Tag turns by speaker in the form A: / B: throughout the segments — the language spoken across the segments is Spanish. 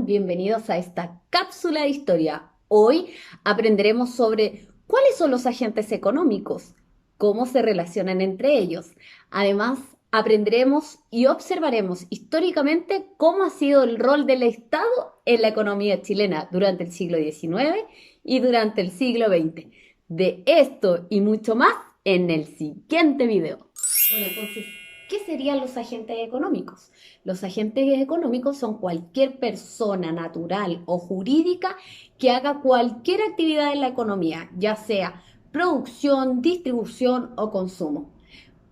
A: bienvenidos a esta cápsula de historia. Hoy aprenderemos sobre cuáles son los agentes económicos, cómo se relacionan entre ellos. Además, aprenderemos y observaremos históricamente cómo ha sido el rol del Estado en la economía chilena durante el siglo XIX y durante el siglo XX. De esto y mucho más en el siguiente video. Bueno, entonces, ¿qué serían los agentes económicos? Los agentes económicos son cualquier persona natural o jurídica que haga cualquier actividad en la economía, ya sea producción, distribución o consumo.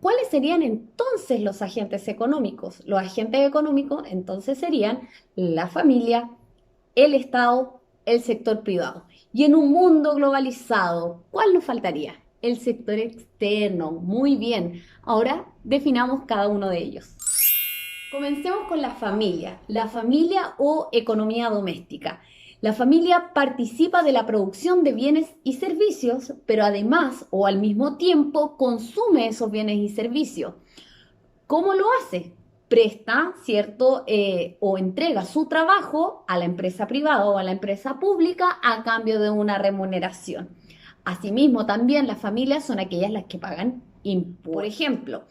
A: ¿Cuáles serían entonces los agentes económicos? Los agentes económicos entonces serían la familia, el Estado, el sector privado. Y en un mundo globalizado, ¿cuál nos faltaría? El sector externo. Muy bien. Ahora definamos cada uno de ellos. Comencemos con la familia o economía doméstica. La familia participa de la producción de bienes y servicios, pero además o al mismo tiempo consume esos bienes y servicios. ¿Cómo lo hace? Presta, ¿cierto? O entrega su trabajo a la empresa privada o a la empresa pública a cambio de una remuneración. Asimismo, también las familias son aquellas las que pagan impuestos. Por ejemplo,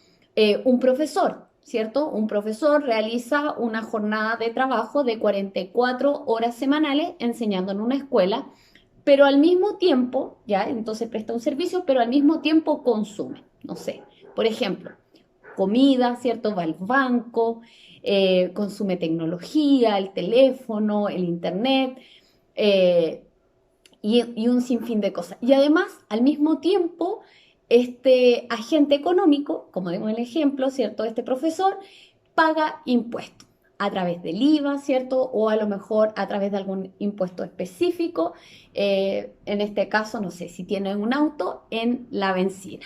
A: un profesor, ¿cierto? Un profesor realiza una jornada de trabajo de 44 horas semanales enseñando en una escuela, pero al mismo tiempo, ya, entonces presta un servicio, pero al mismo tiempo consume, no sé, por ejemplo, comida, ¿cierto? Va al banco, consume tecnología, el teléfono, el internet, eh, y un sinfín de cosas. Y además, al mismo tiempo, este agente económico, como dimos el ejemplo, ¿cierto? Este profesor paga impuestos a través del IVA, ¿cierto? O a lo mejor a través de algún impuesto específico. En este caso, no sé, si tiene un auto, en la benzina.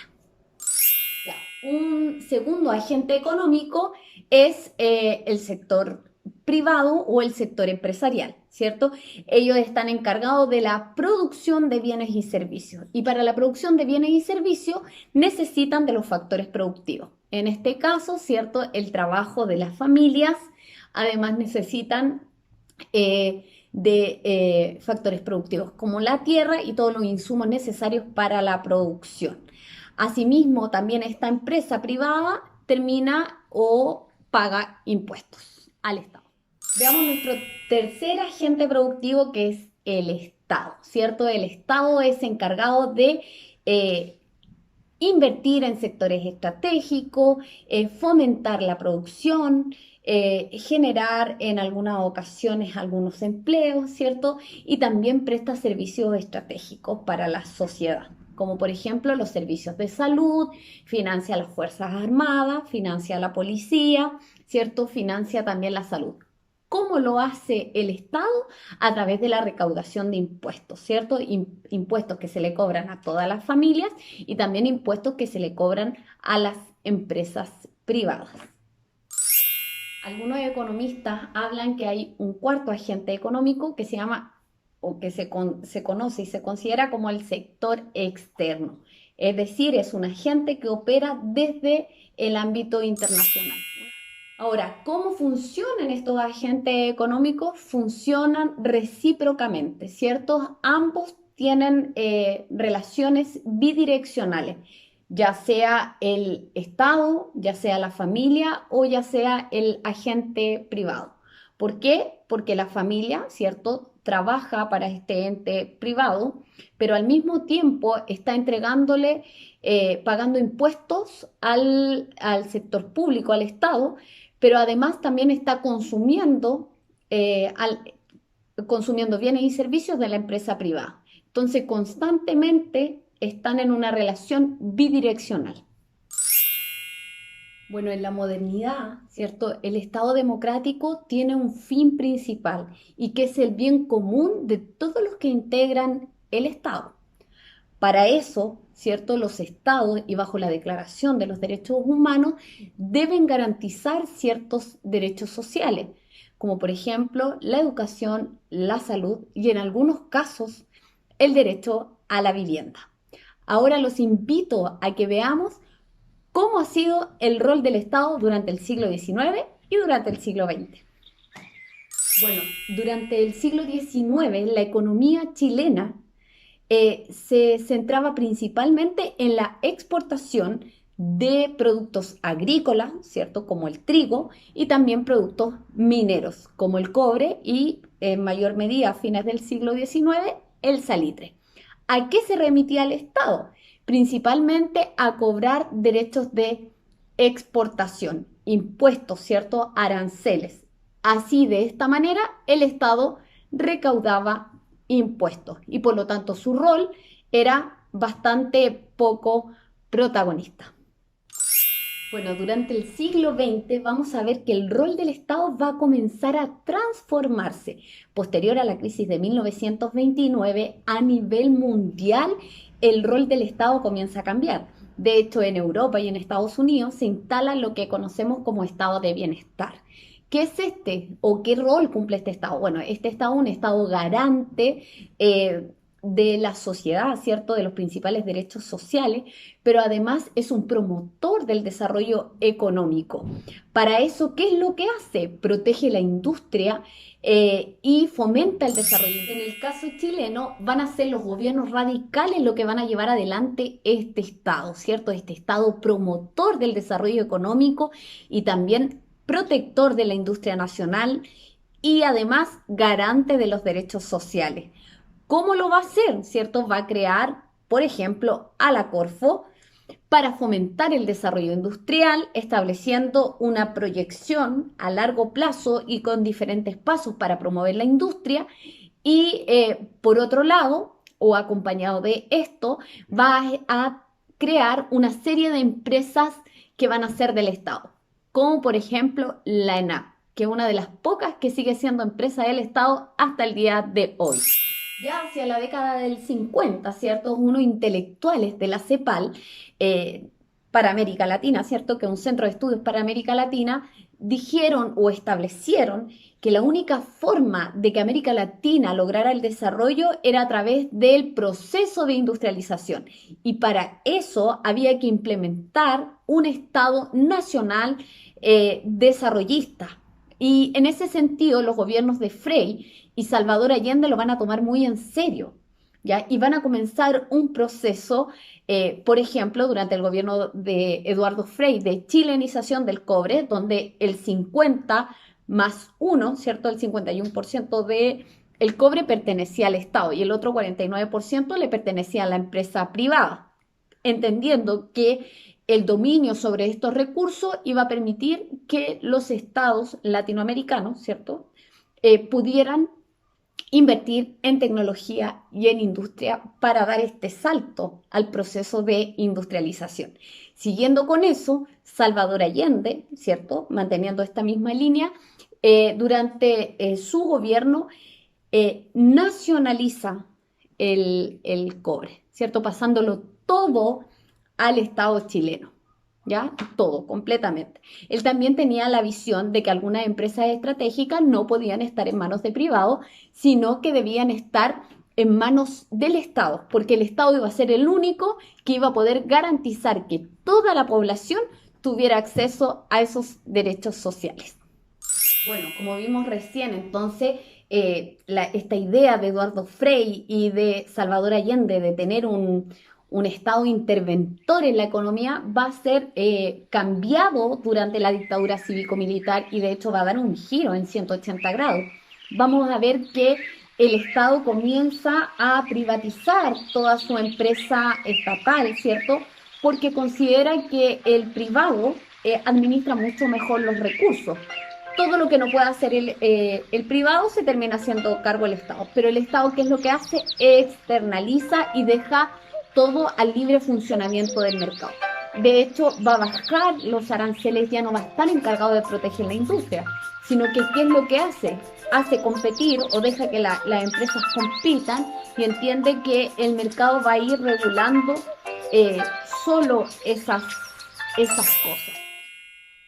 A: Ya. Un segundo agente económico es el sector privado o el sector empresarial, ¿cierto? Ellos están encargados de la producción de bienes y servicios. Y para la producción de bienes y servicios necesitan de los factores productivos. En este caso, ¿cierto? El trabajo de las familias, además necesitan de factores productivos como la tierra y todos los insumos necesarios para la producción. Asimismo, también esta empresa privada termina o paga impuestos al Estado. Veamos nuestro tercer agente productivo, que es el Estado, ¿cierto? El Estado es encargado de invertir en sectores estratégicos, fomentar la producción, generar en algunas ocasiones algunos empleos, ¿cierto? Y también presta servicios estratégicos para la sociedad, como por ejemplo los servicios de salud, financia las Fuerzas Armadas, financia la policía, ¿cierto? Financia también la salud. ¿Cómo lo hace el Estado? A través de la recaudación de impuestos, ¿cierto? Impuestos que se le cobran a todas las familias y también impuestos que se le cobran a las empresas privadas. Algunos economistas hablan que hay un cuarto agente económico que se llama o que se conoce y se considera como el sector externo. Es decir, es un agente que opera desde el ámbito internacional. Ahora, ¿cómo funcionan estos agentes económicos? Funcionan recíprocamente, ¿cierto? Ambos tienen relaciones bidireccionales, ya sea el Estado, ya sea la familia o ya sea el agente privado. ¿Por qué? Porque la familia, ¿cierto? Trabaja para este ente privado, pero al mismo tiempo está entregándole, pagando impuestos al sector público, al Estado, pero además también está consumiendo bienes y servicios de la empresa privada. Entonces, constantemente están en una relación bidireccional. Bueno, en la modernidad, ¿cierto? El Estado democrático tiene un fin principal y que es el bien común de todos los que integran el Estado. Para eso, ¿cierto? Los estados y bajo la Declaración de los Derechos Humanos deben garantizar ciertos derechos sociales, como por ejemplo la educación, la salud y en algunos casos el derecho a la vivienda. Ahora los invito a que veamos cómo ha sido el rol del Estado durante el siglo XIX y durante el siglo XX. Bueno, durante el siglo XIX la economía chilena se centraba principalmente en la exportación de productos agrícolas, ¿cierto? Como el trigo y también productos mineros, como el cobre y en mayor medida a fines del siglo XIX el salitre. ¿A qué se remitía el Estado? Principalmente a cobrar derechos de exportación, impuestos, ¿cierto? Aranceles. Así, de esta manera, el Estado recaudaba impuestos y por lo tanto su rol era bastante poco protagonista. Bueno, durante el siglo XX vamos a ver que el rol del Estado va a comenzar a transformarse. Posterior a la crisis de 1929, a nivel mundial, el rol del Estado comienza a cambiar. De hecho, en Europa y en Estados Unidos se instala lo que conocemos como estado de bienestar. ¿Qué es este o qué rol cumple este Estado? Bueno, este Estado es un Estado garante de la sociedad, ¿cierto? De los principales derechos sociales, pero además es un promotor del desarrollo económico. Para eso, ¿qué es lo que hace? Protege la industria y fomenta el desarrollo. En el caso chileno, van a ser los gobiernos radicales los que van a llevar adelante este Estado, ¿cierto? Este Estado promotor del desarrollo económico y también protector de la industria nacional y además garante de los derechos sociales. ¿Cómo lo va a hacer? ¿Cierto? Va a crear, por ejemplo, a la Corfo para fomentar el desarrollo industrial, estableciendo una proyección a largo plazo y con diferentes pasos para promover la industria. Y por otro lado, o acompañado de esto, va a crear una serie de empresas que van a ser del Estado, como por ejemplo la ENAP, que es una de las pocas que sigue siendo empresa del Estado hasta el día de hoy. Ya hacia la década del 50, ¿cierto? Unos intelectuales de la CEPAL para América Latina, ¿cierto? Que es un centro de estudios para América Latina, dijeron o establecieron que la única forma de que América Latina lograra el desarrollo era a través del proceso de industrialización. Y para eso había que implementar un Estado nacional desarrollista. Y en ese sentido, los gobiernos de Frei y Salvador Allende lo van a tomar muy en serio, ¿ya? Y van a comenzar un proceso, por ejemplo, durante el gobierno de Eduardo Frei, de chilenización del cobre, donde el 50 más 1, ¿cierto? El 51% de el cobre pertenecía al Estado y el otro 49% le pertenecía a la empresa privada, entendiendo que el dominio sobre estos recursos iba a permitir que los estados latinoamericanos, ¿cierto? Pudieran invertir en tecnología y en industria para dar este salto al proceso de industrialización. Siguiendo con eso, Salvador Allende, ¿cierto? Manteniendo esta misma línea, durante su gobierno nacionaliza el cobre, ¿cierto? Pasándolo todo al Estado chileno. ¿Ya? Todo, completamente. Él también tenía la visión de que algunas empresas estratégicas no podían estar en manos de privados, sino que debían estar en manos del Estado, porque el Estado iba a ser el único que iba a poder garantizar que toda la población tuviera acceso a esos derechos sociales. Bueno, como vimos recién, entonces, esta idea de Eduardo Frei y de Salvador Allende de tener un Estado interventor en la economía va a ser cambiado durante la dictadura cívico-militar y de hecho va a dar un giro en 180 grados. Vamos a ver que el Estado comienza a privatizar toda su empresa estatal, ¿cierto? Porque considera que el privado administra mucho mejor los recursos. Todo lo que no pueda hacer el privado se termina haciendo cargo el Estado. Pero el Estado, ¿qué es lo que hace? Externaliza y deja todo al libre funcionamiento del mercado. De hecho, va a bajar los aranceles, ya no va a estar encargado de proteger la industria, sino que ¿qué es lo que hace? Hace competir o deja que las empresas compitan y entiende que el mercado va a ir regulando solo esas cosas.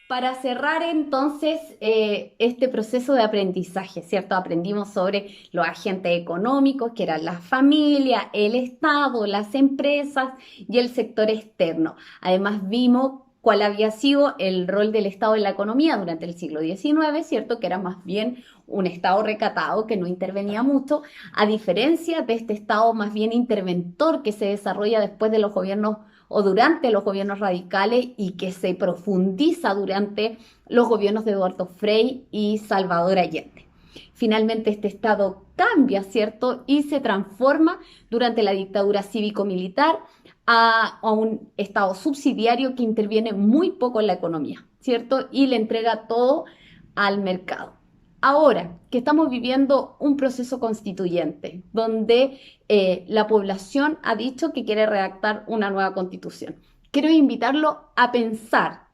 A: Para cerrar entonces este proceso de aprendizaje, ¿cierto? Aprendimos sobre los agentes económicos, que eran la familia, el Estado, las empresas y el sector externo. Además vimos cuál había sido el rol del Estado en la economía durante el siglo XIX, ¿cierto? Que era más bien un Estado recatado que no intervenía mucho, a diferencia de este Estado más bien interventor que se desarrolla después de los gobiernos o durante los gobiernos radicales y que se profundiza durante los gobiernos de Eduardo Frei y Salvador Allende. Finalmente este Estado cambia, ¿cierto? Y se transforma durante la dictadura cívico-militar a un Estado subsidiario que interviene muy poco en la economía, ¿cierto? Y le entrega todo al mercado. Ahora que estamos viviendo un proceso constituyente donde la población ha dicho que quiere redactar una nueva constitución, quiero invitarlo a pensar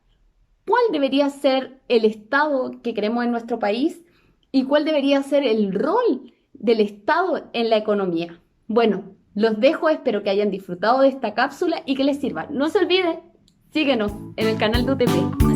A: cuál debería ser el Estado que queremos en nuestro país y cuál debería ser el rol del Estado en la economía. Bueno, los dejo, espero que hayan disfrutado de esta cápsula y que les sirva. No se olviden, síguenos en el canal de UTP.